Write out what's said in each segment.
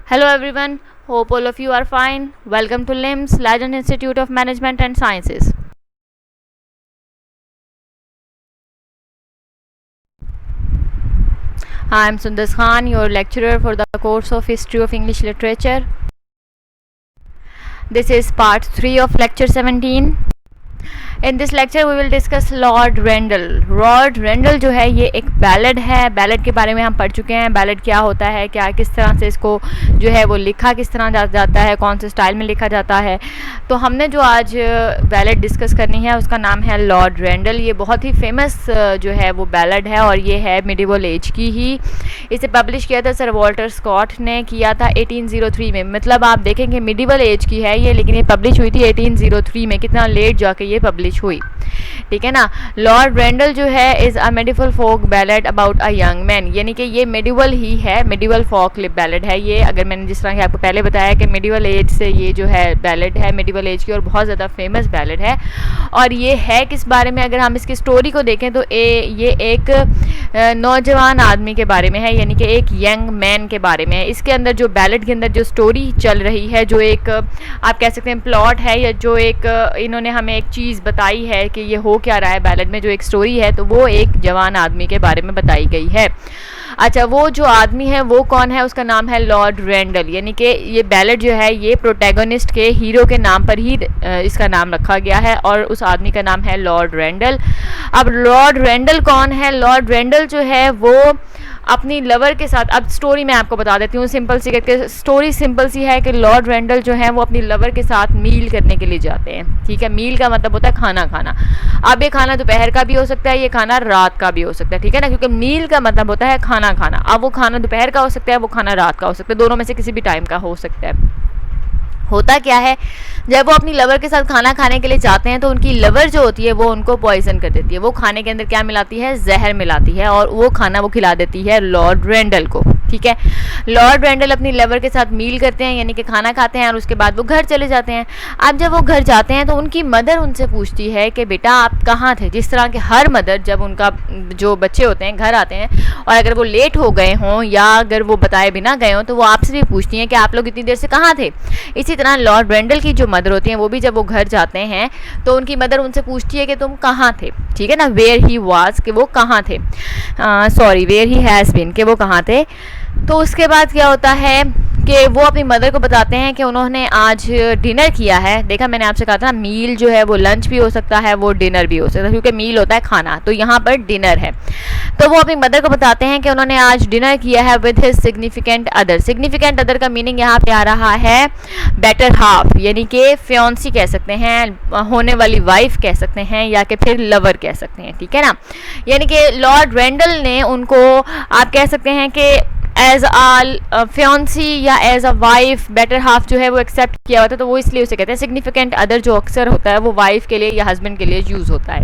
Hello everyone, hope all of you are fine. Welcome to LIMS, Leiden Institute of Management and Sciences. I am Sundar Khan, your lecturer for the course of History of English Literature. This is part 3 of lecture 17. In this lecture we will discuss Lord Randal. Lord Randal जो है ये एक ballad है। Ballad के बारे में हम पढ़ चुके हैं। बैलेड क्या होता है, क्या किस तरह से इसको जो है वो लिखा किस तरह जाता है, कौन से स्टाइल में लिखा जाता है। तो हमने जो आज बैलेड डिस्कस करनी है उसका नाम है लॉर्ड रेंडल। ये बहुत ही फेमस जो है वो बैलेड है और ये है मिडिवल एज की ही। इसे पब्लिश किया था सर वॉल्टर स्कॉट ने, किया था 1803 में। मतलब आप देखेंगे मिडिवल एज की है ये, लेकिन ये पब्लिश हुई थी 1803 में। कितना लेट जाके ये पब्लिश हुई, ठीक है ना। लॉर्ड रेंडल जो है is a medieval folk ballad about a young man, यानी कि ये मेडिवल ही है, मेडिवल फोक बैलेड है ये। अगर मैंने जिस तरह की आपको पहले बताया कि मिडिवल एज से ये जो है बैलेड है मिडिवल एज की और बहुत ज़्यादा फेमस बैलेड है। और ये है किस बारे में, अगर हम इसकी स्टोरी को देखें तो ये एक नौजवान आदमी के बारे में है, यानी कि एक यंग मैन के बारे में है। इसके अंदर जो बैलेड के अंदर जो स्टोरी चल रही है, जो एक आप कह सकते हैं प्लॉट है, या जो एक इन्होंने हमें एक चीज़ बताई है कि ये हो क्या रहा है बैलेड में, जो एक स्टोरी है, तो वो एक जवान आदमी के बारे में बताई गई है। अच्छा, वो जो आदमी है वो कौन है, उसका नाम है लॉर्ड रेंडल। यानी कि ये बैलेड जो है ये प्रोटैगनिस्ट के हीरो के नाम पर ही इसका नाम रखा गया है और उस आदमी का नाम है लॉर्ड रेंडल। अब लॉर्ड रेंडल कौन है? लॉर्ड रेंडल जो है वो अपनी लवर के साथ, अब स्टोरी मैं आपको बता देती हूँ सिंपल सी करके। स्टोरी सिंपल सी है कि लॉर्ड रेंडल जो है वो अपनी लवर के साथ मील करने के लिए जाते हैं, ठीक है। मील का मतलब होता है खाना खाना। अब ये खाना दोपहर का भी हो सकता है, ये खाना रात का भी हो सकता है, ठीक है ना, क्योंकि मील का मतलब होता है खाना खाना। अब वो खाना दोपहर का हो सकता है, वो खाना रात का हो सकता है, दोनों में से किसी भी टाइम का हो सकता है। होता क्या है, जब वो अपनी लवर के साथ खाना खाने के लिए जाते हैं तो उनकी लवर जो होती है वो उनको पॉइजन कर देती है। वो खाने के अंदर क्या मिलाती है? जहर मिलाती है, और वो खाना वो खिला देती है लॉर्ड रेंडल को, ठीक है। लॉर्ड रेंडल अपनी लवर के साथ मील करते हैं, यानी कि खाना खाते हैं, और उसके बाद वो घर चले जाते हैं। अब जब वो घर जाते हैं तो उनकी मदर उनसे पूछती है कि बेटा आप कहाँ थे। जिस तरह के हर मदर जब उनका जो बच्चे होते हैं घर आते हैं और अगर वो लेट हो गए हों या अगर वो बताए बिना गए हों तो वो आपसे भी पूछती हैं कि आप लोग इतनी देर से कहाँ थे। इसी तरह लॉर्ड रेंडल की जो मदर होती हैं वो भी जब वो घर जाते हैं तो उनकी मदर उनसे पूछती है कि तुम कहाँ थे, ठीक है ना। वेयर ही वाज, कि वो कहाँ थे, sorry where he has been, कि वो कहाँ थे। तो उसके बाद क्या होता है कि वो अपनी मदर को बताते हैं कि उन्होंने आज डिनर किया है। देखा, मैंने आपसे कहा था ना मील जो है वो लंच भी हो सकता है, वो डिनर भी हो सकता है, क्योंकि मील होता है खाना, तो यहाँ पर डिनर है। तो वो अपनी मदर को बताते हैं कि उन्होंने आज डिनर किया है with his significant other. Significant other का मीनिंग यहाँ पे आ रहा है बेटर हाफ, यानी कि फियांसी कह सकते हैं, होने वाली वाइफ कह सकते हैं, या कि फिर लवर कह सकते हैं, ठीक है ना। यानी कि लॉर्ड रेंडल ने उनको आप कह सकते हैं कि एज आ फियांसी या as a wife, better half जो है वो एक्सेप्ट किया होता है, तो वो इसलिए उसे कहते हैं सिग्निफिकेंट अदर, जो अक्सर होता है वो वाइफ के लिए या हस्बैंड के लिए यूज़ होता है।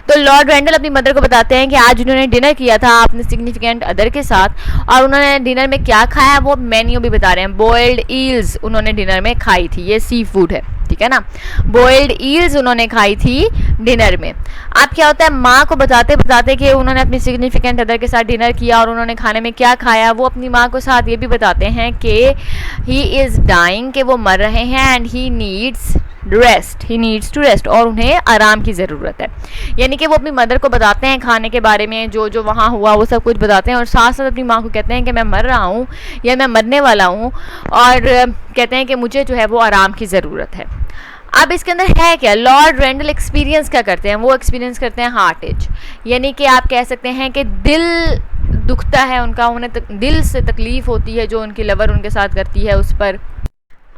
तो लॉर्ड रेंडल अपनी मदर को बताते हैं कि आज उन्होंने डिनर किया था अपने सिग्निफिकेंट अदर के साथ, और उन्होंने डिनर में क्या खाया वो मेन्यू भी बता रहे हैं। बॉयल्ड ईल्स उन्होंने डिनर में खाई थी, ये सी फूड है, ठीक है ना। बॉयल्ड ईल्स उन्होंने खाई थी डिनर में। अब क्या होता है, माँ को बताते बताते कि उन्होंने अपनी सिग्निफिकेंट अदर के साथ डिनर किया और उन्होंने खाने में क्या खाया, वो अपनी माँ को साथ ये भी बताते हैं कि ही इज़ डाइंग, कि वो मर रहे हैं, and he needs rest, he needs to rest, और उन्हें आराम की ज़रूरत है। यानी कि वो अपनी मदर को बताते हैं खाने के बारे में, जो जो वहाँ हुआ वो सब कुछ बताते हैं, और साथ साथ अपनी माँ को कहते हैं कि मैं मर रहा हूँ या मैं मरने वाला हूँ, और कहते हैं कि मुझे जो है वो आराम की ज़रूरत है। अब इसके अंदर है क्या, लॉर्ड रेंडल एक्सपीरियंस क्या करते हैं, वो एक्सपीरियंस करते हैं हार्ट एज, यानी कि आप कह सकते हैं कि दिल दुखता है उनका, उन्हें दिल से तकलीफ़ होती है जो उनकी लवर उनके साथ करती है उस पर।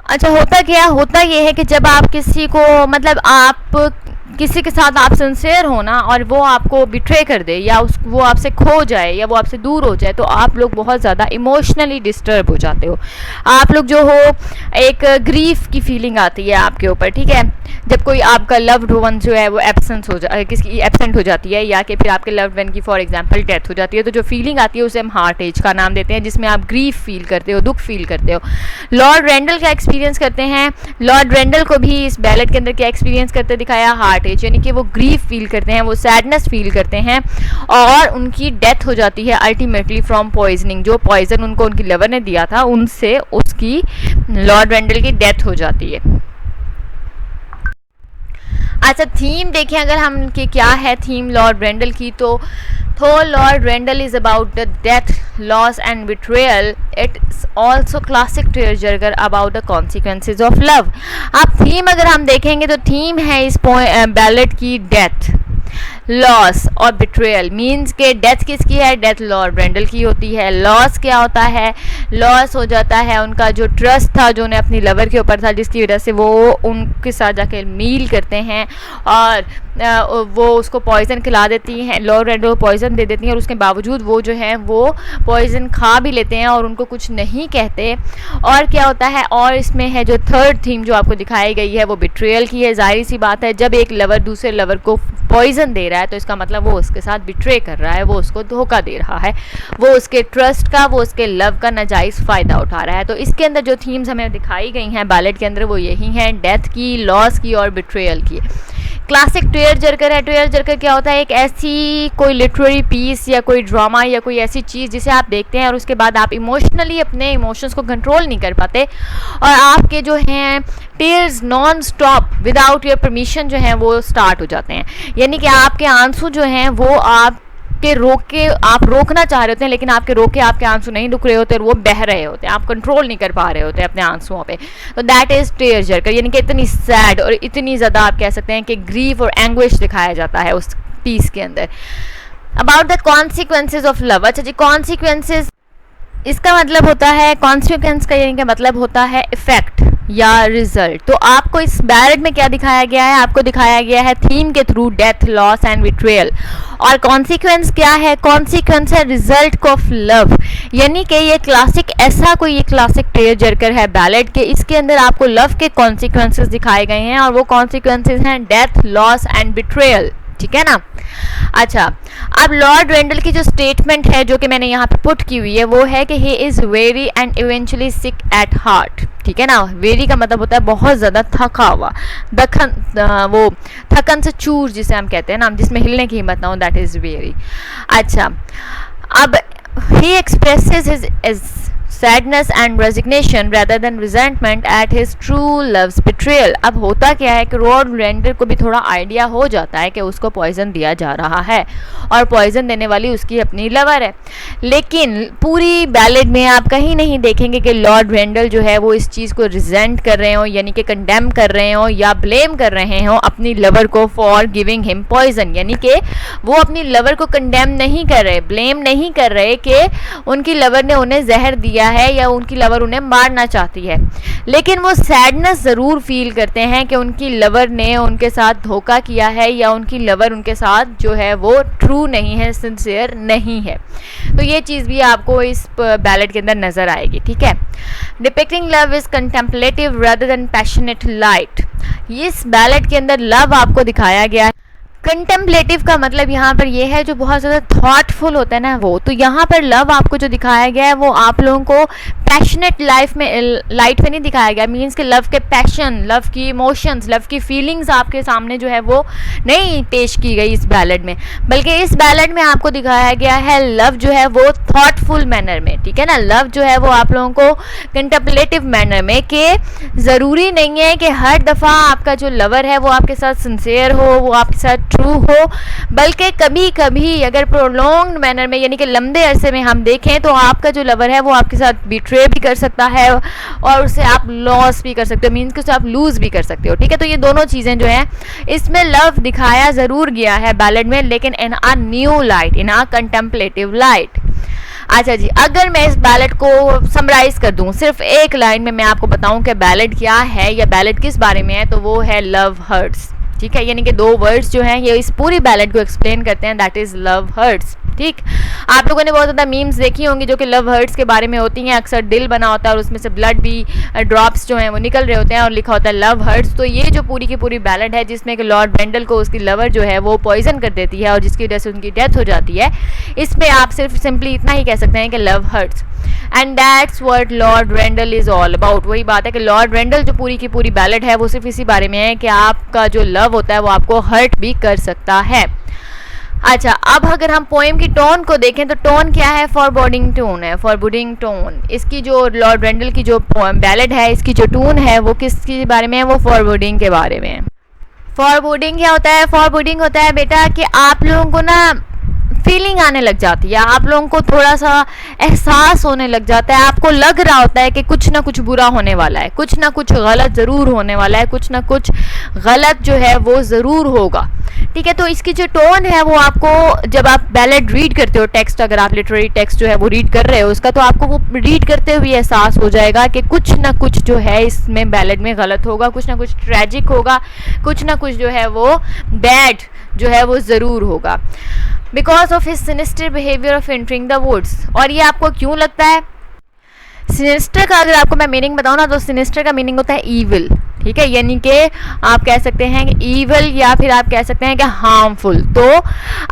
अच्छा, होता क्या, होता ये है कि जब आप किसी को, मतलब आप किसी के साथ आप सिंसियर हो ना, और वो आपको बिट्रे कर दे, या वो आपसे खो जाए, या वो आपसे दूर हो जाए, तो आप लोग बहुत ज़्यादा इमोशनली डिस्टर्ब हो जाते हो। आप लोग जो हो, एक ग्रीफ की फीलिंग आती है आपके ऊपर, ठीक है। जब कोई आपका लव्ड वन जो है वो किसी एब्सेंट हो जाती है, या कि फिर आपके लव्ड वन की फॉर एग्जांपल डेथ हो जाती है, तो जो फीलिंग आती है उसे हम हार्ट एज का नाम देते हैं, जिसमें आप ग्रीफ फील करते हो, दुख फील करते हो। लॉर्ड रेंडल का एक्सपीरियंस करते हैं, लॉर्ड रेंडल को भी इस बैलेड के अंदर क्या एक्सपीरियंस करते दिखाया, हार्ट एज, यानी कि वो ग्रीफ फील करते हैं, वो सैडनेस फील करते हैं और उनकी डेथ हो जाती है अल्टीमेटली फ्रॉम पॉइजनिंग। जो पॉइजन उनको उनकी लिवर ने दिया था उनसे उसकी लॉर्ड रेंडल की डेथ हो जाती है। अच्छा, थीम देखें अगर हम कि क्या है थीम लॉर्ड रेंडल की, तो Lord Randall is about the death, loss and betrayal. It's also classic tearjerker about the consequences of love. अब थीम अगर हम देखेंगे तो थीम है इस बैलेड की डेथ, लॉस और बिट्रेयल। मीन्स के डेथ किसकी है? डेथ लॉर्ड रेंडल की होती है। लॉस क्या होता है? लॉस हो जाता है उनका जो ट्रस्ट था जो उन्हें अपनी लवर के ऊपर था, जिसकी वजह से वो उनके साथ जाके मील करते हैं और वो उसको पॉइजन खिला देती हैं, लॉर्ड रेंडल को पॉइजन दे देती हैं और उसके बावजूद वो जो है वो पॉइजन खा भी लेते हैं और उनको कुछ नहीं कहते। और क्या होता है, और इसमें है जो थर्ड थीम जो आपको दिखाई गई है वो बिट्रेयल की है। जाहिर सी बात है, जब एक लवर दूसरे लवर को पॉइजन दे रहा है तो इसका मतलब वो उसके साथ बिट्रे कर रहा है, वो उसको धोखा दे रहा है, वो उसके ट्रस्ट का, वो उसके लव का नाजायज़ फ़ायदा उठा रहा है। तो इसके अंदर जो थीम्स हमें दिखाई गई हैं बैलेड के अंदर वो यही हैं, डेथ की, लॉस की और बिट्रेयल की। क्लासिक टीयरजर्कर है। टीयरजर्कर क्या होता है? एक ऐसी कोई लिटरेरी पीस या कोई ड्रामा या कोई ऐसी चीज़ जिसे आप देखते हैं और उसके बाद आप इमोशनली अपने इमोशंस को कंट्रोल नहीं कर पाते और आपके जो हैं tears non stop without your permission जो हैं वो स्टार्ट हो जाते हैं। यानी कि आपके आंसू जो हैं वो आप रोकना चाह रहे होते हैं, लेकिन आपके आंसू नहीं रुक रहे होते और वो बह रहे होते हैं, आप कंट्रोल नहीं कर पा रहे होते अपने आंसुओं पे। तो दैट इज टीयरजर्कर, यानी कि इतनी सैड और इतनी ज़्यादा आप कह सकते हैं कि ग्रीफ और एंग्विश दिखाया जाता है उस पीस के अंदर। About the consequences of love. अच्छा जी, कॉन्सिक्वेंसेज इसका मतलब होता है, कॉन्सिक्वेंस का यानी कि मतलब होता है इफेक्ट या रिजल्ट। तो आपको इस बैलेड में क्या दिखाया गया है? आपको दिखाया गया है थीम के through death, loss and betrayal. और कॉन्सिक्वेंस क्या है? कॉन्सिक्वेंस है रिजल्ट ऑफ लव, यानी कि ये क्लासिक टीयरजर्कर है बैलेड के। इसके अंदर आपको लव के कॉन्सिक्वेंसेस दिखाए गए हैं और वो कॉन्सिक्वेंसेस हैं डेथ, लॉस एंड बिट्रेयल। ठीक है ना। अच्छा, अब लॉर्ड रेंडल की जो स्टेटमेंट है जो कि मैंने यहाँ पे पुट की हुई है वो है कि he is very and eventually sick at heart. ठीक है ना। वेरी का मतलब होता है बहुत ज़्यादा थका हुआ, वो थकन से चूर जिसे हम कहते हैं ना, जिसमें हिलने की हिम्मत ना हो, दैट इज़ वेरी। अच्छा, अब ही expresses his sadness and resignation rather than resentment at his true love's betrayal। अब होता क्या है कि लॉर्ड रेंडल को भी थोड़ा आइडिया हो जाता है कि उसको पॉइजन दिया जा रहा है और पॉइजन देने वाली उसकी अपनी लवर है, लेकिन पूरी बैलेड में आप कहीं नहीं देखेंगे कि लॉर्ड रेंडल जो है वो इस चीज़ को रिजेंट कर रहे हो, यानी कि कंडेम कर रहे हो या ब्लेम कर रहे हो अपनी लवर को फॉर गिविंग हिम पॉइजन। यानी कि वो अपनी लवर को कंडेम नहीं कर रहे, ब्लेम नहीं कर रहे कि उनकी लवर ने उन्हें जहर दिया है या उनकी लवर उन्हें मारना चाहती है, लेकिन वो सैडनेस ज़रूर फील करते हैं कि उनकी लवर ने उनके साथ धोखा किया है या उनकी लवर उनके साथ जो है वो ट्रू नहीं है, सिंसियर नहीं है। तो ये चीज़ भी आपको इस बैलेड के अंदर नज़र आएगी। ठीक है। Depicting love is contemplative rather than passionate light. इस बैलेड के अंदर लव आपको दिखाया गया है। कंटेम्पलेटिव का मतलब यहाँ पर ये है जो बहुत ज़्यादा थॉटफुल होता है ना वो, तो यहाँ पर लव आपको जो दिखाया गया है वो आप लोगों को पैशनेट लाइट में नहीं दिखाया गया। मीन्स कि लव के पैशन, लव की इमोशंस, लव की फीलिंग्स आपके सामने जो है वो नहीं पेश की गई इस बैलेड में, बल्कि इस बैलेड में आपको दिखाया गया है लव जो है वो थॉटफुल मैनर में। ठीक है ना। लव जो है वो आप लोगों को कंटेम्पलेटिव मैनर में, कि ज़रूरी नहीं है कि हर दफ़ा आपका जो लवर है वो आपके साथ सिंसियर हो, वो आपके साथ ट्रू हो, बल्कि कभी कभी अगर प्रोलॉन्ग्ड मैनर में यानी कि लंबे अरसे में हम देखें तो आपका जो लवर है वो आपके साथ बिट्रे भी कर सकता है और उसे आप लॉस भी कर सकते हो, मीन्स कि उसे आप लूज़ भी कर सकते हो। ठीक है। तो ये दोनों चीज़ें जो हैं इसमें लव दिखाया ज़रूर गया है बैलेड में, लेकिन in a new light, in a contemplative light. अच्छा जी, अगर मैं इस बैलेड को समराइज़ कर दूं सिर्फ एक लाइन में, मैं आपको बताऊं कि बैलेड क्या है या बैलेड किस बारे में है, तो वो है लव हर्ट्स। ठीक है। यानी कि दो वर्ड्स जो हैं ये इस पूरी बैलेड को एक्सप्लेन करते हैं, दैट इज़ लव हर्ट्स। ठीक, आप लोगों ने बहुत ज़्यादा मीम्स देखी होंगी जो कि लव हर्ट्स के बारे में होती हैं। अक्सर दिल बना होता है और उसमें से ब्लड भी ड्रॉप्स जो हैं वो निकल रहे होते हैं और लिखा होता है लव हर्ट्स। तो ये जो पूरी की पूरी बैलेड है जिसमें कि लॉर्ड रेंडल को उसकी लवर जो है वो पॉइजन कर देती है और जिसकी वजह से उनकी डेथ हो जाती है, इसमें आप सिर्फ सिंपली इतना ही कह सकते हैं कि love hurts. And that's what Lord Randal is all about. वही बात है कि लॉर्ड रेंडल जो पूरी की पूरी बैलेड है वो सिर्फ इसी बारे में है कि आपका जो लव होता है वो आपको हर्ट भी कर सकता है। अच्छा, अब अगर हम पोएम की टोन को देखें तो टोन क्या है? फॉरबोर्डिंग टोन है, फॉरबोर्डिंग टोन। इसकी जो लॉर्ड रेंडल की जो बैलेड है इसकी जो टून है वो किसके बारे में है? वो फॉरबोर्डिंग के बारे में है। फॉरबोर्डिंग क्या होता है? फॉरबोर्डिंग होता है बेटा कि आप लोगों को ना फीलिंग आने लग जाती है, आप लोगों को थोड़ा सा एहसास होने लग जाता है, आपको लग रहा होता है कि कुछ ना कुछ बुरा होने वाला है, कुछ ना कुछ गलत ज़रूर होने वाला है, कुछ ना कुछ गलत जो है वो ज़रूर होगा। ठीक है, तो इसकी जो टोन है वो आपको जब आप बैलेड रीड करते हो, टेक्स्ट अगर आप लिटरेरी टेक्स्ट जो है वो रीड कर रहे हो उसका, तो आपको वो रीड करते हुए एहसास हो जाएगा कि कुछ ना कुछ जो है इसमें बैलेड में गलत होगा, कुछ ना कुछ ट्रेजिक होगा, कुछ ना कुछ जो है वो बैड जो है वो ज़रूर होगा। Because of his sinister behaviour of entering the woods. और ये आपको क्यों लगता है? सिनिस्टर का अगर आपको मैं मीनिंग बताऊँ ना तो सिनिस्टर का मीनिंग होता है ईविल। ठीक है, यानी कि आप कह सकते हैं कि ईविल या फिर आप कह सकते हैं कि हार्मफुल। तो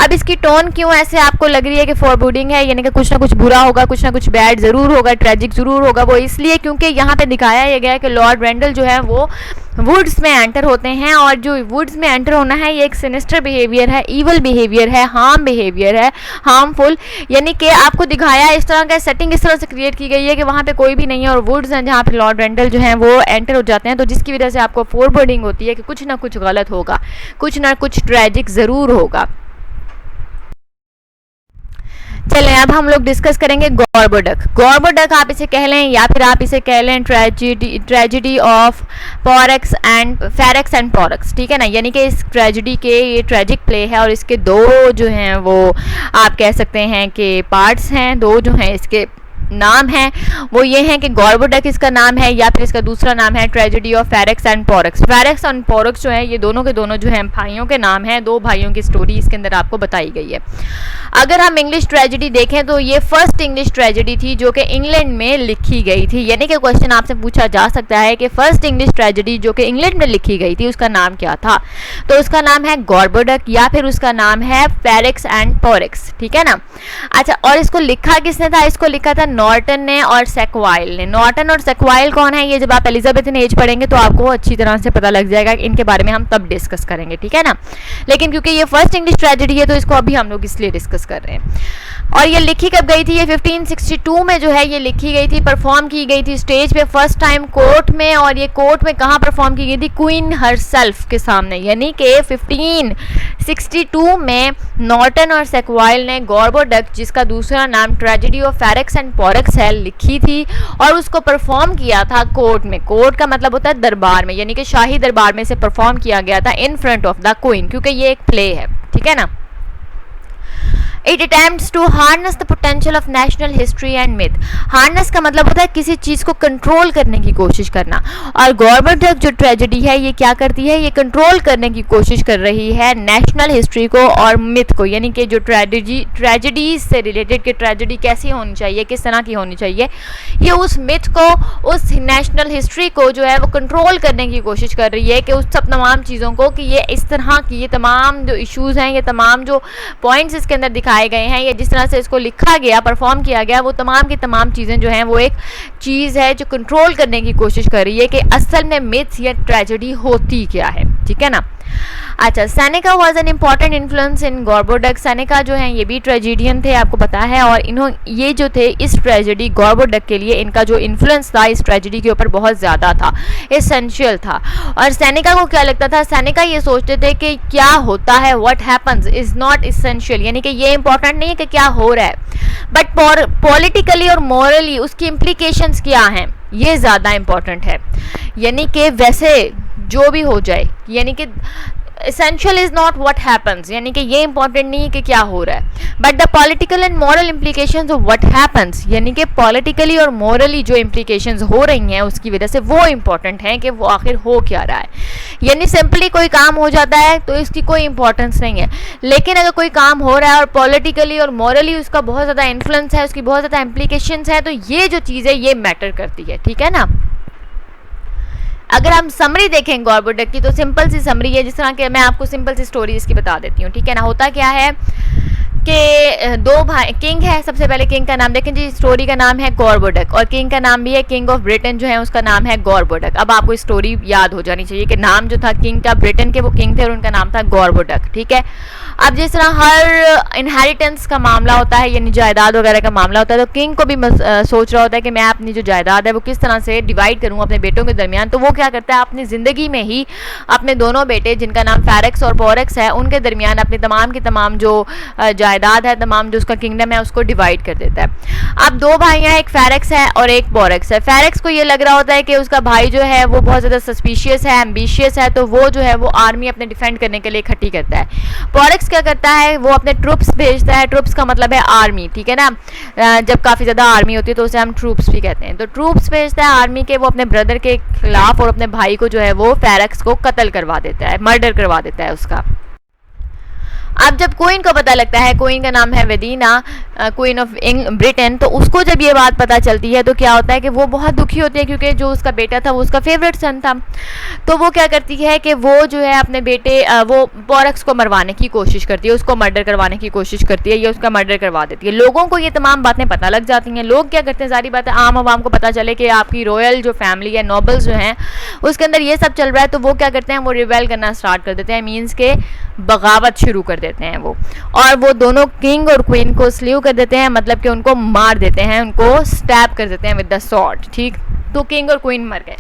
अब इसकी टोन क्यों ऐसे आपको लग रही है कि फॉरबोर्डिंग है, यानी कि कुछ ना कुछ बुरा होगा, कुछ ना कुछ बैड ज़रूर होगा, ट्रेजिक ज़रूर होगा? वो इसलिए क्योंकि यहाँ पे दिखाया ये गया है कि लॉर्ड रेंडल जो है वो वुड्स में एंटर होते हैं और जो वुड्स में एंटर होना है ये एक सिनिस्टर बिहेवियर है, ईवल बिहेवियर है, हार्म बिहेवियर है, हार्मफुल। यानी कि आपको दिखाया इस तरह का सेटिंग इस तरह से क्रिएट की गई है कि वहाँ पे कोई भी नहीं है और वुड्स हैं जहाँ पे लॉर्ड रेंडल जो हैं वो एंटर हो जाते हैं, तो जिसकी वजह से आपको फॉरबोर्डिंग होती है कि कुछ ना कुछ गलत होगा, कुछ ना कुछ ट्रेजिक ज़रूर होगा। चलें अब हम लोग डिस्कस करेंगे गॉर्बोडक। गॉर्बोडक आप इसे कह लें या फिर आप इसे कह लें tragedy of Porrex and Ferrex and Porrex. ठीक है ना, यानी कि इस ट्रेजिडी के ये ट्रेजिक प्ले है और इसके दो जो हैं वो आप कह सकते हैं कि पार्ट्स हैं, दो जो हैं इसके नाम है वो ये हैं कि गॉर्बोडक इसका नाम है या फिर इसका दूसरा नाम है tragedy of Ferrex and Porrex. Ferrex and Porrex जो है ये दोनों के दोनों जो हैं भाइयों के नाम हैं, दो भाइयों की स्टोरी इसके अंदर आपको बताई गई है। अगर हम इंग्लिश ट्रेजिडी देखें तो ये फर्स्ट इंग्लिश ट्रेजिडी थी जो कि इंग्लैंड में लिखी गई थी। यानी कि क्वेश्चन आपसे पूछा जा सकता है कि फर्स्ट इंग्लिश ट्रेजिडी जो कि इंग्लैंड में लिखी गई थी उसका नाम क्या था? तो उसका नाम है गॉर्बोडक या फिर उसका नाम है फेरेक्स एंड पोरक्स। ठीक है ना। अच्छा, और इसको लिखा किसने था? इसको लिखा था नॉर्टन ने और सेक्वाइल ने। नॉर्टन और सेक्वाइल कौन है? ये जब आप एलिजाबेथन एज पढ़ेंगे तो आपको अच्छी तरह से पता लग जाएगा, इनके बारे में हम तब डिस्कस करेंगे। ठीक है ना, लेकिन क्योंकि ये फर्स्ट इंग्लिश ट्रेजिडी है तो इसको अभी हम लोग इसलिए डिस्कस कर रहे हैं। और ये लिखी कब गई थी? ये 1562 में जो है ये लिखी गई थी, परफॉर्म की गई थी स्टेज पे फर्स्ट टाइम कोर्ट में। और ये कोर्ट में कहाँ परफॉर्म की गई थी? क्वीन हरसेल्फ के सामने। यानी कि 1562 में नॉर्टन और सेक्वाइल ने गॉर्बोडक, जिसका दूसरा नाम ट्रेजिडी ऑफ फेरेक्स एंड पोरक्स है, लिखी थी और उसको परफॉर्म किया था कोर्ट में। कोर्ट का मतलब होता है दरबार में, यानी कि शाही दरबार में से परफॉर्म किया गया था इन फ्रंट ऑफ द क्वीन, क्योंकि ये एक प्ले है। ठीक है ना। It attempts to harness the potential of national history and myth. Harness का मतलब होता है किसी चीज़ को कंट्रोल करने की कोशिश करना, और गॉर्बोडक जो ट्रेजिडी है ये क्या करती है? ये कंट्रोल करने की कोशिश कर रही है नेशनल हिस्ट्री को और मिथ को। यानी कि जो ट्रेजिडीज से रिलेटेड कि ट्रेजिडी कैसी होनी चाहिए, किस तरह की होनी चाहिए, ये उस मिथ को, उस नेशनल हिस्ट्री को जो है वो कंट्रोल करने की कोशिश कर रही है कि उस सब तमाम चीज़ों को कि ये इस तरह की, ये तमाम जो इश्यूज़ हैं, ये तमाम जो पॉइंट्स इसके अंदर दिखाए गए हैं, या जिस तरह से इसको लिखा गया, परफॉर्म किया गया, वो तमाम की तमाम चीज़ें जो हैं वो एक चीज़ है जो कंट्रोल करने की कोशिश कर रही है कि असल में मिथ या ट्रेजेडी होती क्या है। ठीक है ना। अच्छा, Seneca was an important influence in Gorboduc. Seneca जो हैं ये भी ट्रेजिडियन थे, आपको पता है, और ये जो थे इस ट्रेजिडी गॉर्बोडक के लिए इनका जो इन्फ्लुएंस था इस ट्रेजिडी के ऊपर बहुत ज़्यादा था, एसेंशियल था। और सेनेका को क्या लगता था? सेनेका ये सोचते थे कि क्या होता है, what happens is not essential, यानी कि ये इंपॉर्टेंट नहीं है कि क्या हो रहा है, बट पॉलिटिकली और मॉरली उसकी इम्प्लीकेशंस क्या हैं ये ज़्यादा इम्पॉर्टेंट है। यानी कि वैसे जो भी हो जाए, यानी कि essential is not what happens, यानी कि ये इंपॉर्टेंट नहीं है कि क्या हो रहा है, but the political and moral implications of what happens, यानी कि पॉलिटिकली और मॉरली जो इम्प्लीकेशंस हो रही हैं उसकी वजह से वो इंपॉर्टेंट हैं कि वो आखिर हो क्या रहा है। यानी सिंपली कोई काम हो जाता है तो इसकी कोई इंपॉर्टेंस नहीं है, लेकिन अगर कोई काम हो रहा है और पॉलिटिकली और मॉरली उसका बहुत ज़्यादा इन्फ्लुएंस है, उसकी बहुत ज़्यादा इम्प्लीकेशंस है, तो ये जो चीज़ है ये मैटर करती है, ठीक है ना। अगर हम समरी देखें गॉर्बोडक की, तो सिंपल सी समरी है, जिस तरह के मैं आपको सिंपल सी स्टोरी इसकी बता देती हूँ, ठीक है ना। होता क्या है कि दो भाई, किंग है, सबसे पहले किंग का नाम देखें जी, स्टोरी का नाम है गॉर्बोडक, और किंग का नाम भी है, किंग ऑफ ब्रिटेन जो है उसका नाम है गॉर्बोडक। अब आपको स्टोरी याद हो जानी चाहिए कि नाम जो था किंग का, ब्रिटेन के वो किंग थे और उनका नाम था गॉर्बोडक, ठीक है। अब जिस तरह हर इनहेरिटेंस का मामला होता है, यानी जायदाद वगैरह का मामला होता है, तो किंग को भी सोच रहा होता है कि मैं अपनी जो जायदाद है वो किस तरह से डिवाइड करूँ अपने बेटों के दरमियान। तो वो क्या करता है, अपनी ज़िंदगी में ही अपने दोनों बेटे जिनका नाम फेरेक्स और पोरेक्स है उनके दरमियान अपनी तमाम की तमाम जो जायदाद है, तमाम जो उसका किंगडम है उसको डिवाइड कर देता है। अब दो भाई हैं, एक फेरेक्स है और एक पोरेक्स है। फेरेक्स को ये लग रहा होता है कि उसका भाई जो है वो बहुत ज़्यादा सस्पिशियस है, एम्बिशियस है, तो वो जो है वो आर्मी अपने डिफेंड करने के लिए इकट्ठी करता है। पोरेक्स क्या करता है, वो अपने ट्रूप्स भेजता है, ट्रूप्स का मतलब है आर्मी, ठीक है ना। जब काफ़ी ज़्यादा आर्मी होती है तो उसे हम ट्रूप्स भी कहते हैं, तो ट्रूप्स भेजता है आर्मी के, वो अपने ब्रदर के खिलाफ और अपने भाई को जो है वो फेरेक्स को कत्ल करवा देता है, मर्डर करवा देता है उसका। अब जब क्वीन को पता लगता है, क्वीन का नाम है वेदीना, क्वीन ऑफ ब्रिटेन, तो उसको जब ये बात पता चलती है तो क्या होता है कि वो बहुत दुखी होती है, क्योंकि जो उसका बेटा था वो उसका फेवरेट सन था। तो वो क्या करती है कि वो जो है अपने बेटे वो पोरेक्स को मरवाने की कोशिश करती है, उसको मर्डर करवाने की कोशिश करती है, या उसका मर्डर करवा देती है। लोगों को ये तमाम बातें पता लग जाती हैं। लोग क्या करते हैं, सारी बातें आम आवाम को पता चले कि आपकी रॉयल जो फैमिली है, नोबल्स जो हैं उसके अंदर ये सब चल रहा है, तो वो क्या करते हैं, वो रिबेल करना स्टार्ट कर देते हैं, मीन्स के बगावत शुरू कर देते हैं वो, और वो दोनों किंग और क्वीन को स्लीव कर देते हैं, मतलब कि उनको मार देते हैं, उनको स्टैब कर देते हैं विद द स्वॉर्ड, ठीक। तो किंग और क्वीन मर गए।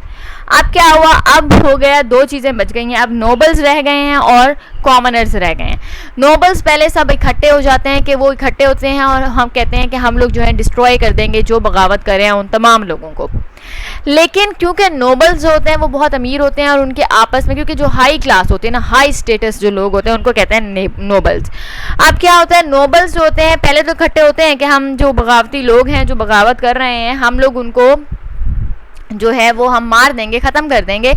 अब क्या हुआ, अब हो गया, दो चीज़ें बच गई हैं, अब नोबल्स रह गए हैं और कॉमनर्स रह गए हैं। नोबल्स पहले सब इकट्ठे हो जाते हैं कि वो इकट्ठे होते हैं और हम कहते हैं कि हम लोग जो है डिस्ट्रॉय कर देंगे जो बगावत कर रहे हैं उन तमाम लोगों को। लेकिन क्योंकि नोबल्स जो होते हैं वो बहुत अमीर होते हैं और उनके आपस में, क्योंकि जो हाई क्लास होते हैं ना, हाई स्टेटस जो लोग होते हैं उनको कहते हैं नोबल्स। अब क्या होता है, नोबल्स जो होते हैं पहले तो इकट्ठे होते हैं कि हम जो बगावती लोग हैं जो बगावत कर रहे हैं हम लोग उनको जो है वो हम मार देंगे, ख़त्म कर देंगे।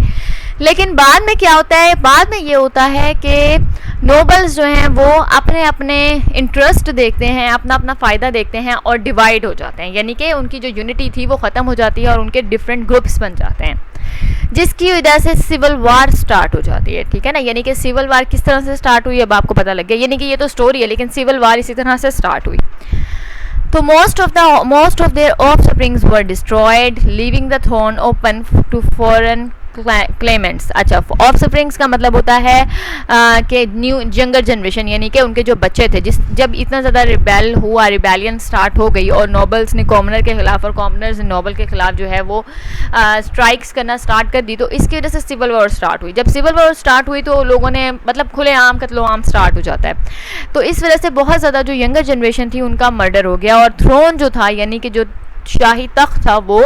लेकिन बाद में क्या होता है, बाद में ये होता है कि नोबल्स जो हैं वो अपने अपने इंटरेस्ट देखते हैं, अपना अपना फ़ायदा देखते हैं और डिवाइड हो जाते हैं, यानी कि उनकी जो यूनिटी थी वो ख़त्म हो जाती है और उनके डिफरेंट ग्रुप्स बन जाते हैं, जिसकी वजह से सिविल वार स्टार्ट हो जाती है, ठीक है ना। यानी कि सिविल वार किस तरह से स्टार्ट हुई अब आपको पता लग गया, यानी कि ये तो स्टोरी है लेकिन सिविल वार इसी तरह से स्टार्ट हुई। तो most of their offsprings were destroyed, leaving the throne open to foreign Clements. अच्छा, ऑफस्प्रिंग्स का मतलब होता है कि न्यू यंगर जनरेशन, यानी कि उनके जो बच्चे थे, जब इतना ज़्यादा रिबेलियन स्टार्ट हो गई और नोबल्स ने कॉमनर के ख़िलाफ़ और कॉमनर्स ने नोबल के ख़िलाफ़ जो है वो स्ट्राइक्स करना स्टार्ट कर दी, तो इसकी वजह से सिविल वॉर स्टार्ट हुई। जब सिविल वॉर स्टार्ट हुई तो लोगों ने मतलब खुलेआम कत्लो-आम स्टार्ट हो जाता है, तो इस वजह से बहुत ज़्यादा जो यंगर जनरेशन थी उनका मर्डर हो गया और थ्रोन जो था, यानी कि जो शाही तख्त था वो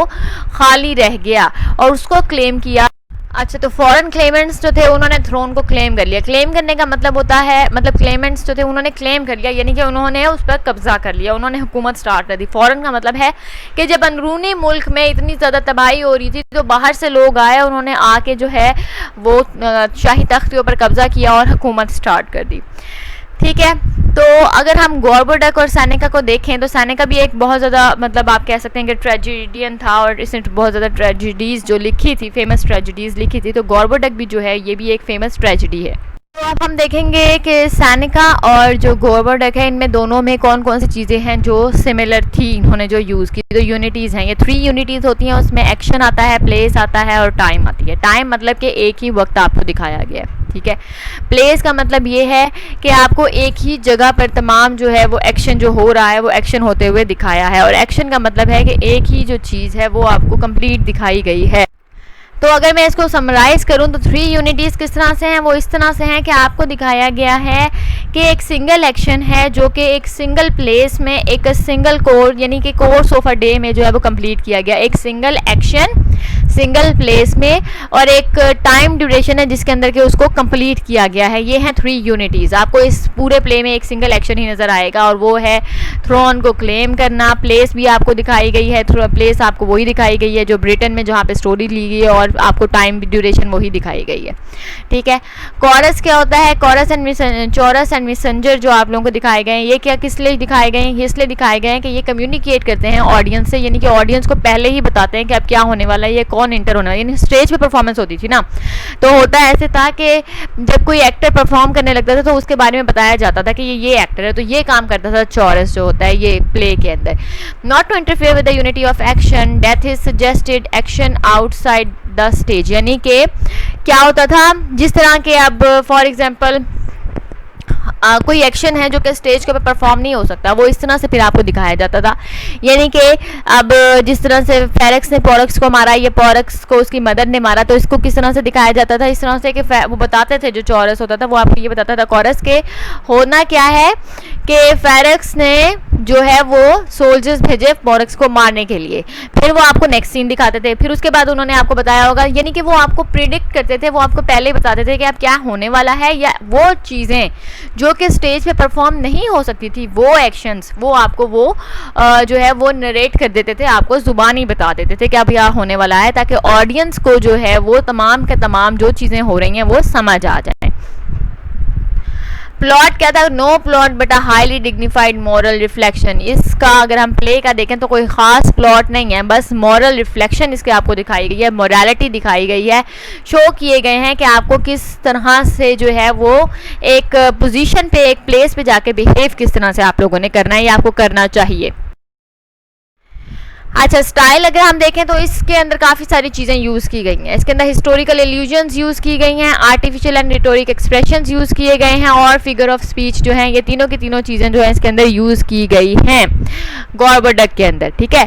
खाली रह गया और उसको क्लेम किया। अच्छा, तो फॉरेन क्लेमेंट्स जो थे उन्होंने थ्रोन को क्लेम कर लिया। क्लेम करने का मतलब होता है, मतलब क्लेमेंट्स जो थे उन्होंने क्लेम कर लिया, यानी कि उन्होंने उस पर कब्जा कर लिया, उन्होंने हुकूमत स्टार्ट कर दी। फॉरेन का मतलब है कि जब अंदरूनी मुल्क में इतनी ज़्यादा तबाही हो रही थी तो बाहर से लोग आए, उन्होंने आके जो है वो शाही तख्त के ऊपर कब्जा किया और हुकूमत स्टार्ट कर दी, ठीक है। तो अगर हम गॉर्बोडक और सैनिका को देखें तो सैनिका भी एक बहुत ज़्यादा, मतलब आप कह सकते हैं कि ट्रेजिडियन था और इसने बहुत ज़्यादा ट्रेजिडीज़ जो लिखी थी, फेमस ट्रेजिडीज़ लिखी थी, तो गॉर्बोडक भी जो है ये भी एक फेमस ट्रेजिडी है। तो अब हम देखेंगे कि सैनिका और जो गॉर्बोडक है इनमें दोनों में कौन कौन सी चीज़ें हैं जो सिमिलर थी, इन्होंने जो यूज़ की। तो यूनिटीज़ हैं, ये 3 यूनिटीज़ होती हैं, उसमें एक्शन आता है, प्लेस आता है और टाइम आती है। टाइम मतलब कि एक ही वक्त आपको दिखाया गया है, ठीक है। प्लेस का मतलब ये है कि आपको एक ही जगह पर तमाम जो है वो एक्शन जो हो रहा है वो एक्शन होते हुए दिखाया है, और एक्शन का मतलब है कि एक ही जो चीज़ है वो आपको कंप्लीट दिखाई गई है। तो अगर मैं इसको समराइज़ करूं तो 3 यूनिटीज़ किस तरह से हैं, वो इस तरह से हैं कि आपको दिखाया गया है कि एक सिंगल एक्शन है जो कि एक सिंगल प्लेस में एक सिंगल कोर्स, यानी कि कोर्स ऑफ अ डे में जो है वो कंप्लीट किया गया। एक सिंगल एक्शन सिंगल प्लेस में, और एक टाइम ड्यूरेशन है जिसके अंदर के उसको कंप्लीट किया गया है। ये हैं 3 यूनिटीज़। आपको इस पूरे प्ले में एक सिंगल एक्शन ही नज़र आएगा और वो है थ्रोन को क्लेम करना। प्लेस भी आपको दिखाई गई है, प्लेस आपको वही दिखाई गई है जो ब्रिटेन में जहाँ पे स्टोरी ली गई है, और आपको टाइम ड्यूरेशन वही दिखाई गई है, ठीक है। कॉरस क्या होता है? चौरस एंड मैसेंजर जो आप लोगों को दिखाए गए हैं, ये क्या किस लिए दिखाए गए हैं? ये इसलिए दिखाए गए हैं कि ये कम्युनिकेट करते हैं ऑडियंस से, यानी कि ऑडियंस को पहले ही बताते हैं कि अब क्या होने वाला है, ये कौन इंटर होने वाला है। यानी स्टेज पे परफॉर्मेंस होती थी ना, तो होता ऐसे था कि जब कोई एक्टर परफॉर्म करने लगता था तो उसके बारे में बताया जाता था कि ये एक्टर है, तो ये काम करता था चौरस जो होता है ये प्ले के अंदर। Not to interfere with the unity of action, death is suggested action outside the stage. यानी कि क्या होता था, जिस तरह के अब फॉर एग्जांपल कोई एक्शन है जो कि स्टेज के ऊपर परफॉर्म नहीं हो सकता, वो इस तरह से फिर आपको दिखाया जाता था। यानी कि अब जिस तरह से फेरेक्स ने पोरक्स को मारा, ये पोरक्स को उसकी मदर ने मारा, तो इसको किस तरह से दिखाया जाता था? इस तरह से कि वो बताते थे, जो चौरस होता था वो आपको ये बताता था कोरस के होना क्या है कि फेरेक्स ने जो है वो सोल्जर्स भेजे पोरक्स को मारने के लिए। फिर वो आपको नेक्स्ट सीन दिखाते थे, फिर उसके बाद उन्होंने आपको बताया होगा, यानी कि वो आपको प्रिडिक्ट करते थे, वो आपको पहले ही बताते थे कि अब क्या होने वाला है, या वो चीज़ें जो कि स्टेज पे परफॉर्म नहीं हो सकती थी, वो एक्शंस वो आपको वो जो है वो नरेट कर देते थे, आपको ज़ुबानी बता देते थे कि अब यह होने वाला है, ताकि ऑडियंस को जो है वो तमाम के तमाम जो चीज़ें हो रही हैं वो समझ आ जाए। प्लॉट क्या था? No plot but a highly dignified moral reflection. इसका अगर हम प्ले का देखें तो कोई ख़ास प्लॉट नहीं है, बस मॉरल रिफ्लेक्शन इसके आपको दिखाई गई है, मोरालिटी दिखाई गई है, शो किए गए हैं कि आपको किस तरह से जो है वो एक पोजीशन पे, एक प्लेस पे जाके बिहेव किस तरह से आप लोगों ने करना है या आपको करना चाहिए। अच्छा, स्टाइल अगर हम देखें तो इसके अंदर काफ़ी सारी चीज़ें यूज़ की गई हैं। इसके अंदर हिस्टोरिकल एल्यूजन्स यूज़ की गई हैं, artificial and rhetoric expressions use किए गए हैं, और फिगर ऑफ स्पीच जो हैं, ये तीनों की तीनों चीज़ें जो हैं इसके अंदर यूज़ की गई हैं गॉर्बोडक के अंदर, ठीक है।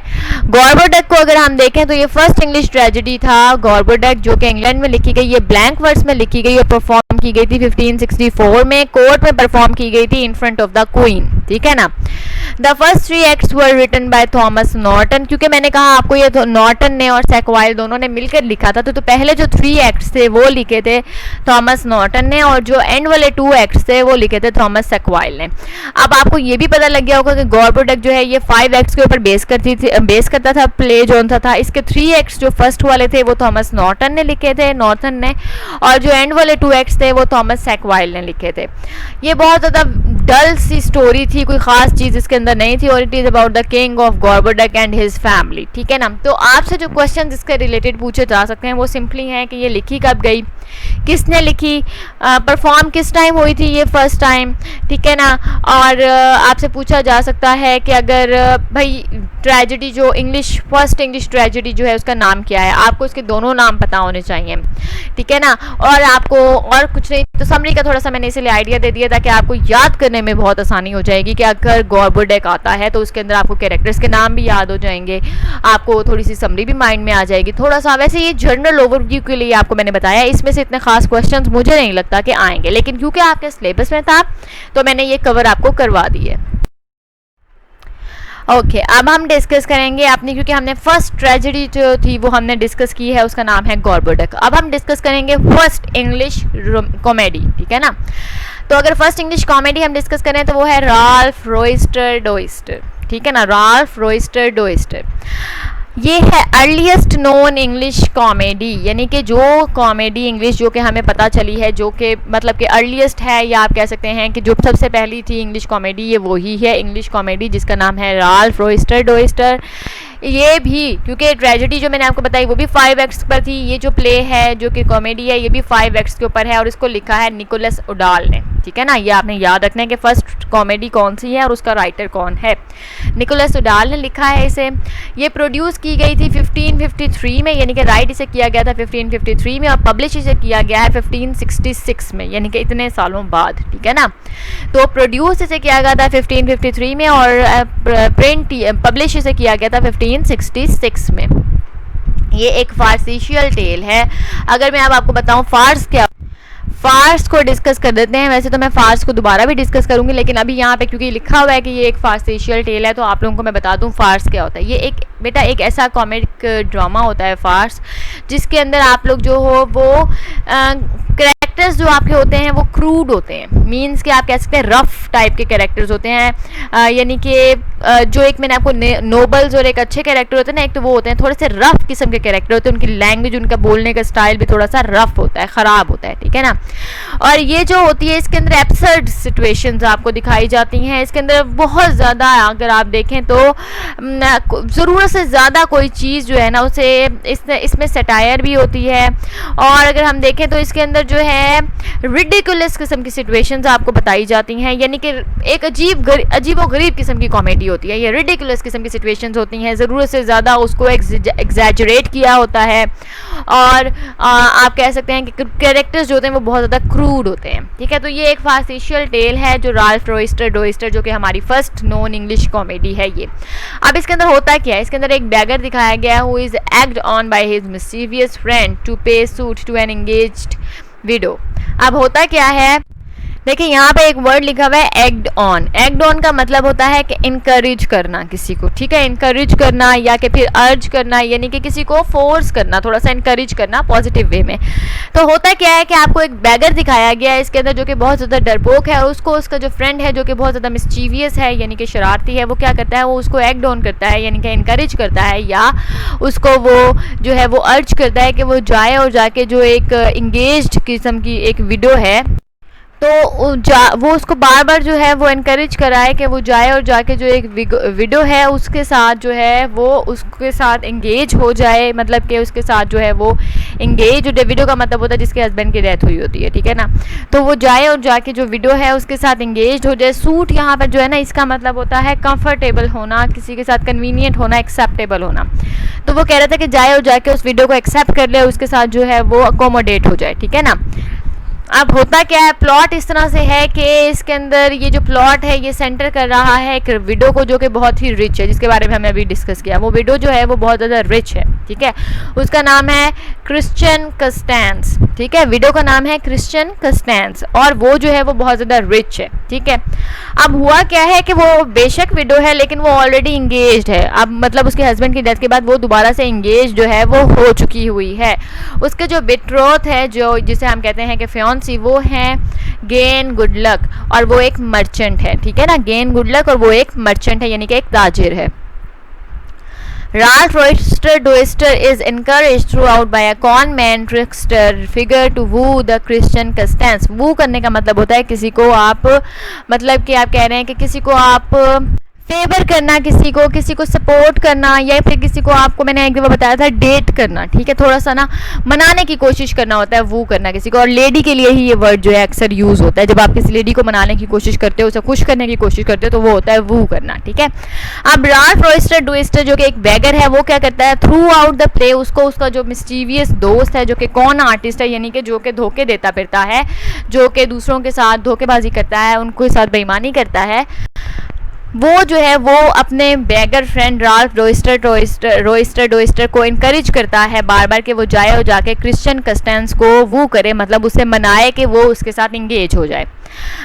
गॉर्बोडक को अगर हम देखें तो ये फर्स्ट इंग्लिश ट्रेजेडी था गॉर्बोडक, जो कि इंग्लैंड में लिखी गई, ये ब्लैंक वर्ड्स में लिखी गई और परफॉर्म की गई थी 1564 में, कोर्ट में परफॉर्म की गई थी in front of the queen, ठीक है ना। The first 3 acts were written by Thomas Norton, क्योंकि मैंने कहा आपको ये नॉर्टन ने और सैकवाइल दोनों ने मिलकर लिखा था, तो पहले जो 3 एक्ट्स थे वो लिखे थे थॉमस नॉर्टन ने, और जो एंड वाले 2 एक्ट्स थे वो लिखे थे थॉमस सैकवाइल ने। अब आपको ये भी पता लग गया होगा कि गॉर्बोडक जो है ये 5 एक्ट्स के ऊपर बेस करता था प्ले जो था। इसके 3 एक्ट्स जो फर्स्ट वाले थे वो थॉमस नॉर्टन ने लिखे थे, और जो एंड वाले 2 एक्ट्स थे वो थॉमस सैकवाइल ने लिखे थे। ये बहुत ज़्यादा डल सी स्टोरी थी, कोई ख़ास चीज़ इसके अंदर नहीं थी, और it is about the king of Gorboduc and his family, ठीक है ना। तो आपसे जो क्वेश्चन इसके रिलेटेड पूछे जा सकते हैं वो सिंपली हैं कि ये लिखी कब गई, किसने लिखी, परफॉर्म किस टाइम हुई थी ये फर्स्ट टाइम, ठीक है ना। और आपसे पूछा जा सकता है कि अगर भाई ट्रेजेडी जो फर्स्ट इंग्लिश ट्रेजेडी जो है उसका नाम क्या है, आपको इसके दोनों नाम पता होने चाहिए, ठीक है ना। और आपको और कुछ नहीं, तो समरी का थोड़ा सा मैंने इसलिए आइडिया दे दिया था कि आपको याद करने में बहुत आसानी हो जाएगी कि अगर गॉर्बोडक आता है तो उसके अंदर आपको कैरेक्टर्स के नाम भी याद हो जाएंगे, आपको थोड़ी सी समरी भी माइंड में आ जाएगी थोड़ा सा। वैसे ये जनरल ओवरव्यू के लिए आपको मैंने बताया, इसमें से इतने खास क्वेश्चंस मुझे नहीं लगता कि आएंगे, लेकिन क्योंकि आपके सिलेबस में था तो मैंने ये कवर आपको करवा दी है। ओके, अब हम डिस्कस करेंगे अपनी, क्योंकि हमने फर्स्ट ट्रेजेडी जो थी वो हमने डिस्कस की है, उसका नाम है गॉर्बोडक। अब हम डिस्कस करेंगे फर्स्ट इंग्लिश कॉमेडी, ठीक है ना। तो अगर फर्स्ट इंग्लिश कॉमेडी हम डिस्कस करें तो वो है राल्फ रोइस्टर डोइस्टर, ठीक है ना, राल्फ रोइस्टर डोइस्टर। ये है अर्लीस्ट नोन इंग्लिश कॉमेडी, यानी कि जो कॉमेडी इंग्लिश जो कि हमें पता चली है, जो कि मतलब कि अर्लीस्ट है, या आप कह सकते हैं कि जो सबसे पहली थी इंग्लिश कॉमेडी, ये वही है इंग्लिश कॉमेडी जिसका नाम है राल्फ रोइस्टर डोइस्टर। ये भी क्योंकि ट्रेजेडी जो मैंने आपको बताई वो भी 5 एक्ट्स पर थी, ये जो प्ले है जो कि कॉमेडी है ये भी 5 एक्ट्स के ऊपर है, और इसको लिखा है निकोलस उडाल ने, ठीक है ना। ये आपने याद रखना है कि फर्स्ट कॉमेडी कौन सी है और उसका राइटर कौन है, निकोलस उडाल ने लिखा है इसे। ये प्रोड्यूस की गई थी 1553 में, यानी कि राइट इसे किया गया था 1553 में, और पब्लिश इसे किया गया है 1566 में, यानी कि इतने सालों बाद, ठीक है ना। तो प्रोड्यूस इसे किया गया था 1553 में, और प्रिंट पब्लिश इसे किया गया था 1566 में। ये एक फार्सिशियल टेल है। अगर मैं अब आपको बताऊं फार्स क्या, फार्स को डिस्कस कर देते हैं। वैसे तो मैं फार्स को दोबारा भी डिस्कस करूंगी, लेकिन अभी यहाँ पे क्योंकि लिखा हुआ है कि ये एक फार्सिशियल टेल है तो आप लोगों को मैं बता दूं फार्स क्या होता है। ये एक बेटा एक ऐसा कॉमिक ड्रामा होता है फार्स, जिसके अंदर आप लोग जो हो वो कैरेक्टर्स जो आपके होते हैं वो क्रूड होते हैं, मीन्स कि आप कह सकते हैं रफ टाइप के कैरेक्टर्स होते हैं, यानी कि जो एक मैंने आपको नोबल्स और एक अच्छे कैरेक्टर होते हैं ना, एक तो वो होते हैं थोड़े से रफ किस्म के कैरेक्टर होते हैं, उनकी लैंग्वेज उनका बोलने का स्टाइल भी थोड़ा सा रफ होता है, ख़राब होता है, ठीक है ना। और ये जो होती है इसके अंदर एब्सर्ड सिचुएशंस आपको दिखाई जाती हैं, इसके अंदर बहुत ज़्यादा अगर आप देखें तो ज़रूरत से ज़्यादा कोई चीज़ जो है ना उसे इसमें सटायर भी होती है, और अगर हम देखें तो इसके अंदर जो है रिडिकुलस किस्म की सिचुएशंस आपको बताई जाती हैं, यानी कि एक अजीब व गरीब किस्म की कॉमेडी होती है, ये रिडिकुलस किस्म की सिचुएशंस होती हैं, ज़रूरत से ज़्यादा उसको एग्जैजरेट किया होता है, और आप कह सकते हैं कि कैरेक्टर्स जो होते हैं वो बहुत ज़्यादा क्रूड होते हैं, ठीक है। तो ये एक फार्सिशियल टेल है जो राल्फ डोइस्टर जो कि हमारी फर्स्ट नॉन इंग्लिश कॉमेडी है ये। अब इसके अंदर होता क्या है, इसके अंदर एक बैगर दिखाया गया है who is egged on by his mischievous friend to pay suit to an engaged widow. अब होता क्या है, देखिए यहाँ पे एक वर्ड लिखा हुआ है एग्ड ऑन। एग्ड ऑन का मतलब होता है कि इनकरेज करना किसी को, ठीक है, इनकरेज करना या कि फिर अर्ज करना, यानी कि किसी को फोर्स करना, थोड़ा सा इनकरेज करना पॉजिटिव वे में। तो होता क्या है कि आपको एक बैगर दिखाया गया है इसके अंदर जो कि बहुत ज़्यादा डरपोक है, और उसको उसका जो फ्रेंड है जो कि बहुत ज़्यादा मिस्चीवियस है यानी कि शरारती है, वो क्या करता है, वो उसको एग्ड ऑन करता है यानी कि इनकरेज करता है, या उसको वो जो है वो अर्ज करता है कि वो जाए और जाके जो एक इंगेज्ड किस्म की एक विडो है तो वो उसको बार बार जो है वो इनकरेज कराए कि वो जाए और जाके जो एक विडो है उसके साथ जो है वो उसके साथ इंगेज हो जाए, मतलब कि उसके साथ जो है वो इंगेज, जो विडो का मतलब होता है जिसके हस्बैंड की डेथ हुई होती है, ठीक है ना। तो वो जाए और जाके जो विडो है उसके साथ इंगेज हो जाए। सूट यहाँ पर जो है ना इसका मतलब होता है कंफर्टेबल होना, किसी के साथ कन्वीनियंट होना, एक्सेप्टेबल होना। तो वो कह रहा था कि जाए और जाके उस विडो को एक्सेप्ट कर ले, उसके साथ जो है वो अकोमोडेट हो जाए, ठीक है ना। अब होता क्या है, प्लॉट इस तरह से है कि इसके अंदर ये जो प्लॉट है ये सेंटर कर रहा है एक विडो को जो कि बहुत ही रिच है, जिसके बारे में हमने अभी डिस्कस किया। वो विडो जो है वो बहुत ज़्यादा रिच है, ठीक है, उसका नाम है क्रिश्चियन कस्टेंस, ठीक है, विडो का नाम है क्रिश्चियन कस्टेंस, और वो जो है वो बहुत ज़्यादा रिच है, ठीक है। अब हुआ क्या है कि वो बेशक विडो है लेकिन वो ऑलरेडी इंगेज्ड है, अब मतलब उसके हस्बैंड की डेथ के बाद वो दोबारा से इंगेज जो है वो हो चुकी हुई है। उसके जो बिट्रोथ है, जो जिसे हम कहते हैं कि फियांसी, वो है गेन गुडलक, और वो एक मर्चेंट है, ठीक है ना, गेन गुडलक, और वो एक मर्चेंट है यानी कि एक ताजिर है। Ralph Doister is encouraged throughout by a con man trickster figure to woo the Christian Costanza। woo करने का मतलब होता है किसी को आप, मतलब कि आप कह रहे हैं कि किसी को आप फेवर करना, किसी को सपोर्ट करना, या फिर किसी को, आपको मैंने एक दफ़ा बताया था, डेट करना, ठीक है, थोड़ा सा ना मनाने की कोशिश करना होता है, वो करना किसी को। और लेडी के लिए ही ये वर्ड जो है अक्सर यूज़ होता है, जब आप किसी लेडी को मनाने की कोशिश करते हो, उसे खुश करने की कोशिश करते हो, तो वो होता है वो करना, ठीक है। अब राल्फ डोइस्टर जो कि एक बैगर है, वो क्या करता है, थ्रू आउट द प्ले उसको उसका जो मिस्चीवियस दोस्त है जो कि कौन आर्टिस्ट है, यानी कि जो कि धोखे देता फिरता है, जो कि दूसरों के साथ धोखेबाजी करता है, उनके साथ बेईमानी करता है, वो जो है वो अपने बैगर फ्रेंड राल्फ डोइस्टर को इनकरेज करता है बार बार कि वो जाए और जाके क्रिश्चियन कस्टेंस को वो करे, मतलब उसे मनाए कि वो उसके साथ इंगेज हो जाए।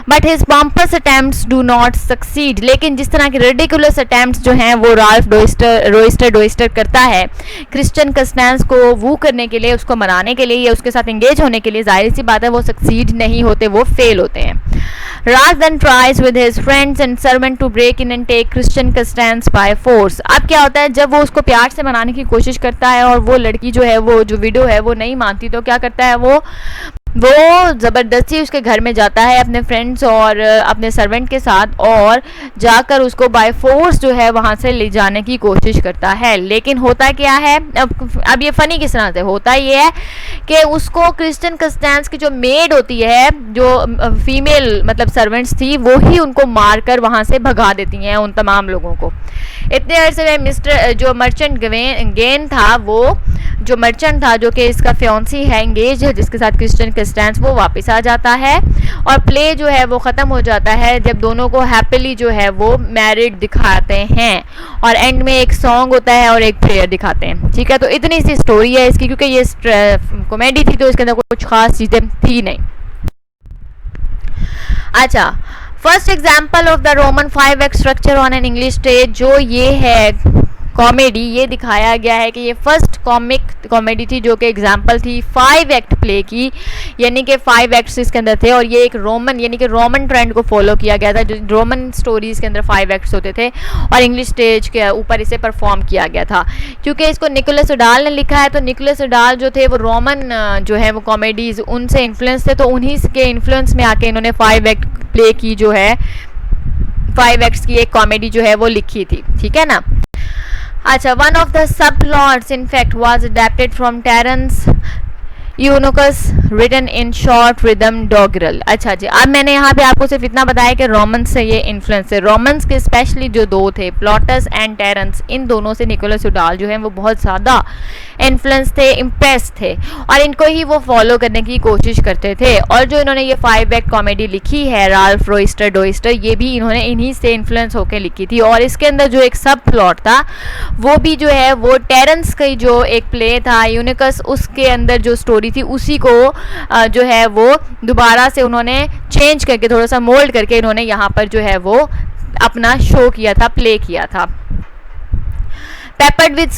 But his pompous attempts do not succeed, लेकिन जिस तरह के रेडिकुलस अटैम्प्ट्स जो हैं वो राल्फ डोइस्टर करता है क्रिश्चियन कस्टेंस को वो करने के लिए, उसको मनाने के लिए या उसके साथ इंगेज होने के लिए, जाहिर सी बात है वो सक्सीड नहीं होते, वो फेल होते हैं। Ralph then tries with his friends and servant to break in and take Christian Costanza by force। अब क्या होता है, जब वो उसको प्यार से मनाने की कोशिश करता है और वो लड़की जो है, वो जो विडो है, वो नहीं मानती, तो क्या करता है, वो ज़बरदस्ती उसके घर में जाता है अपने फ्रेंड्स और अपने सर्वेंट के साथ, और जाकर उसको बाय फोर्स जो है वहाँ से ले जाने की कोशिश करता है। लेकिन होता क्या है, अब ये फ़नी किस तरह से होता ये है कि उसको क्रिश्चियन कस्टेंस की जो मेड होती है, जो फीमेल मतलब सर्वेंट्स थी, वो ही उनको मारकर वहाँ से भगा देती हैं उन तमाम लोगों को। इतने अरसे में मिस्टर जो मर्चेंट गेन था, वो जो मर्चेंट था जो कि इसका फियांसी है, एंगेज है, जिसके साथ क्रिश्चियन कस्टेंस, वो वापस आ जाता है और प्ले जो है वो ख़त्म हो जाता है जब दोनों को हैप्पीली जो है वो मैरिड दिखाते हैं, और एंड में एक सॉन्ग होता है और एक प्रेयर दिखाते हैं, ठीक है। तो इतनी सी स्टोरी है इसकी, क्योंकि ये कॉमेडी थी तो इसके अंदर कुछ खास चीज़ें थी नहीं। अच्छा, first example of the Roman 5 act structure on an English stage, जो ये है कॉमेडी ये दिखाया गया है कि ये फर्स्ट कॉमेडी थी जो कि एग्जाम्पल थी 5 एक्ट प्ले की, यानी कि 5 एक्ट्स इसके अंदर थे और ये एक रोमन यानी कि रोमन ट्रेंड को फॉलो किया गया था, जो रोमन स्टोरीज़ के अंदर 5 एक्ट्स होते थे और इंग्लिश स्टेज के ऊपर इसे परफॉर्म किया गया था। क्योंकि इसको निकोलस ओडाल ने लिखा है, तो निकोलस ओडाल जो थे वो रोमन जो है वो कॉमेडीज़ उनसे इन्फ्लुएंस थे, तो उन्हीं के इन्फ्लुएंस में आके इन्होंने 5 एक्ट प्ले की जो है 5 एक्ट्स की एक कॉमेडी जो है वो लिखी थी, ठीक है ना। अच्छा, one of the sub plots in fact was adapted from Terence Eunuchus written in short rhythm doggerel. अच्छा जी, अब मैंने यहाँ पे आपको सिर्फ इतना बताया कि रोमन्स से ये इन्फ्लुएंस है। रोमन्स के स्पेशली जो दो थे प्लॉटस एंड टेरेंस, इन दोनों से निकोलस ओडाल जो है वो बहुत ज़्यादा इन्फ्लुएंस थे, इम्प्रेस थे और इनको ही वो फॉलो करने की कोशिश करते थे। और जो इन्होंने ये 5 एक्ट कॉमेडी लिखी है राल्फ रोइस्टर डोइस्टर, ये भी इन्होंने इन्हीं से इन्फ्लुएंस होकर लिखी थी। और इसके अंदर जो एक सब प्लॉट था वो भी जो है वो टेरेंस का जो एक प्ले था यूनिकस, उसके अंदर जो स्टोरी थी उसी को जो है वो दोबारा से उन्होंने चेंज करके थोड़ा सा मोल्ड करके इन्होंने यहाँ पर जो है वो अपना शो किया था, प्ले किया था। पेपर्ड विद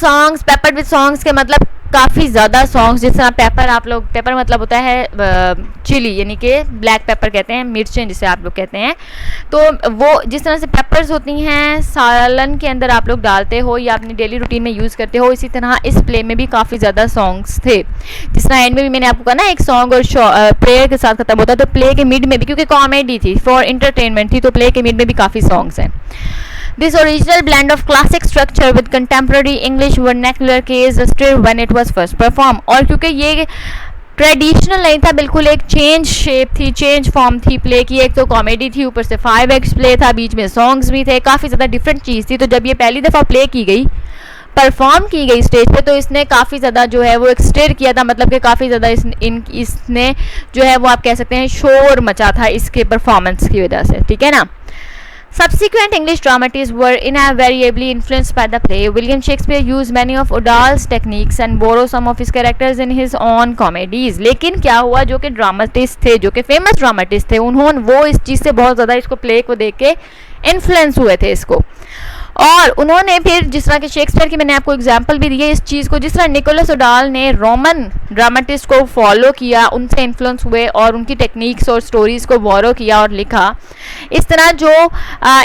सॉन्ग्स के मतलब काफ़ी ज़्यादा सॉन्ग्स, जिस तरह पेपर, आप लोग पेपर मतलब होता है चिली, यानी कि ब्लैक पेपर कहते हैं, मिर्चें जिसे आप लोग कहते हैं। तो वो जिस तरह से पेपर्स होती हैं सालन के अंदर आप लोग डालते हो या अपनी डेली रूटीन में यूज़ करते हो, इसी तरह इस प्ले में भी काफ़ी ज़्यादा सॉन्ग्स थे। जिस तरह एंड में भी मैंने आपको कहा ना एक सॉन्ग और प्ले के साथ खत्म होता है, तो प्ले के मिड में भी, क्योंकि कॉमेडी थी फॉर इंटरटेनमेंट थी, तो प्ले के मिड में भी काफ़ी सॉन्ग्स हैं। This original blend of classic structure with contemporary English vernacular case still when it was first performed। और क्योंकि ये ट्रेडिशनल नहीं था, बिल्कुल एक चेंज शेप थी, चेंज फॉर्म थी प्ले की। एक तो कॉमेडी थी, ऊपर से 5 एक्ट प्ले था, बीच में सॉन्ग्स भी थे, काफ़ी ज़्यादा डिफरेंट चीज़ थी। तो जब ये पहली दफ़ा प्ले की गई, परफॉर्म की गई स्टेज पे, तो इसने काफ़ी ज़्यादा जो है वो एक्सटेर किया था, मतलब कि काफ़ी ज़्यादा इसने जो है वो आप कह सकते हैं शोर मचा था इसके परफॉर्मेंस की वजह से, ठीक है ना। Subsequent English dramatists were invariably influenced by the play. William Shakespeare used many of O'Dall's techniques and borrowed some of his characters in his own comedies। लेकिन क्या हुआ, जो कि ड्रामाटिस्ट थे, जो कि फेमस ड्रामाटिस्ट थे, उन्होंने वो इस चीज़ से बहुत ज़्यादा इसको प्ले को देख के इन्फ्लुएंस हुए थे इसको, और उन्होंने फिर जिस तरह के शेक्सपियर की मैंने आपको एग्जांपल भी दी है इस चीज़ को, जिस तरह निकोलस ओडाल ने रोमन ड्रामाटिस्ट को फॉलो किया, उनसे इन्फ्लुएंस हुए और उनकी टेक्निक्स और स्टोरीज़ को बोरो किया और लिखा, इस तरह जो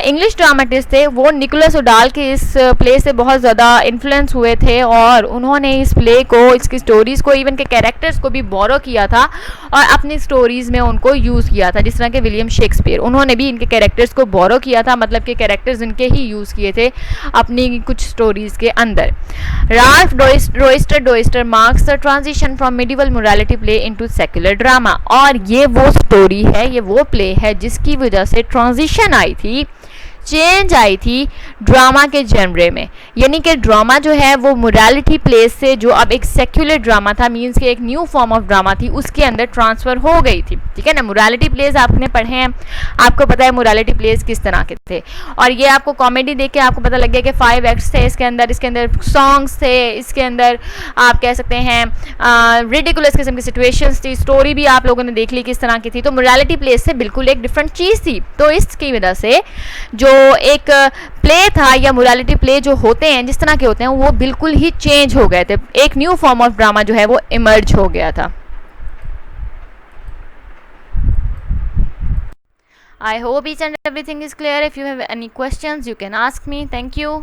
इंग्लिश ड्रामाटिस्ट थे वो निकोलस ओडाल के इस प्ले से बहुत ज़्यादा इन्फ्लुएंस हुए थे और उन्होंने इस प्ले को, इसकी स्टोरीज़ को, इवन के कैरेक्टर्स को भी बोरो किया था और अपनी स्टोरीज़ में उनको यूज़ किया था। जिस तरह के विलियम शेक्सपियर, उन्होंने भी इनके कैरेक्टर्स को बोरो किया था, मतलब कि कैरेक्टर्स इनके ही यूज़ किए थे अपनी कुछ स्टोरीज के अंदर। Ralph Roister Doister marks the transition from medieval morality play into secular drama. और ये वो स्टोरी है, ये वो प्ले है जिसकी वजह से ट्रांजिशन आई थी, चेंज आई थी ड्रामा के जनरे में, यानी कि ड्रामा जो है वो मोरालिटी प्लेस से जो अब एक सेक्युलर ड्रामा था, मींस कि एक न्यू फॉर्म ऑफ ड्रामा थी, उसके अंदर ट्रांसफ़र हो गई थी, ठीक है ना। मोरालिटी प्लेस आपने पढ़े हैं, आपको पता है मोरालिटी प्लेस किस तरह के थे। और ये आपको कॉमेडी देख के आपको पता लग गया कि 5 एक्ट्स थे इसके अंदर सॉन्ग्स थे, इसके अंदर आप कह सकते हैं रिडिकुलस किस्म की सिचुएशंस थी, स्टोरी भी आप लोगों ने देख ली किस तरह की थी। तो मोरालिटी प्लेस से बिल्कुल एक डिफरेंट चीज़ थी। तो इसकी वजह से जो एक प्ले था या मोरालिटी प्ले जो होते हैं, जिस तरह के होते हैं, वो बिल्कुल ही चेंज हो गए थे, एक न्यू फॉर्म ऑफ ड्रामा जो है वो इमर्ज हो गया था। I hope each and everything is clear. If you have any questions, you can ask me. Thank you.